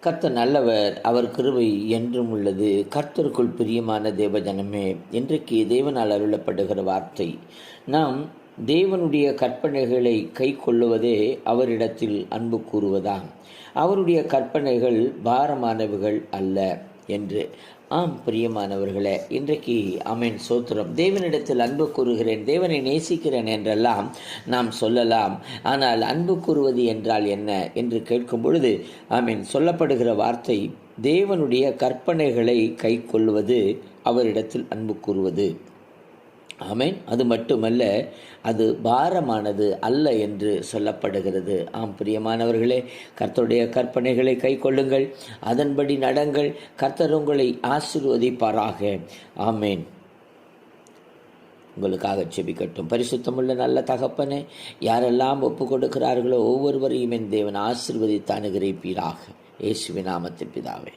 கர்த்தர் நல்லவர், அவர் கிருபை என்றும் உள்ளது. கர்த்தருக்குள் பிரியமான தேவஜனமே, இன்றைக்கு தேவனால் அருளப்படுகிற வார்த்தை, நாம் தேவனுடைய கற்பனைகளை கை கொள்ளுவதே அவரிடத்தில் அன்பு கூறுவதாம். அவருடைய கற்பனைகள் பாரமானவைகள் அல்ல என்று. ஆம் பிரியமானவர்களே, இன்றைக்கு ஆமென் சோத்திரம். தேவனிடத்தில் அன்பு கூறுகிறேன், தேவனை நேசிக்கிறேன் என்றெல்லாம் நாம் சொல்லலாம். ஆனால் அன்பு கூறுவது என்றால் என்ன என்று கேட்கும் பொழுது ஆமென் சொல்லப்படுகிற வார்த்தை, தேவனுடைய கற்பனைகளை கை கொள்வது அவரிடத்தில் அன்பு கூறுவது. ஆமென். அது மட்டுமல்ல, அது பாரமானது அல்ல என்று சொல்லப்படுகிறது. ஆம் பிரியமானவர்களே, கர்த்தருடைய கற்பனைகளை கை கொள்ளுங்கள், அதன்படி நடங்கள். கர்த்தர் உங்களை ஆசீர்வதிப்பாராக. ஆமென். உங்களுக்காக செபிக்கட்டும். பரிசுத்தமுள்ள நல்ல தகப்பனே, யாரெல்லாம் ஒப்பு கொடுக்கிறார்களோ ஒவ்வொருவரையும் என் தேவன் ஆசீர்வதித்து அனுகிரகிப்பீராக. இயேசுவின் நாமத்தில் பிதாவே.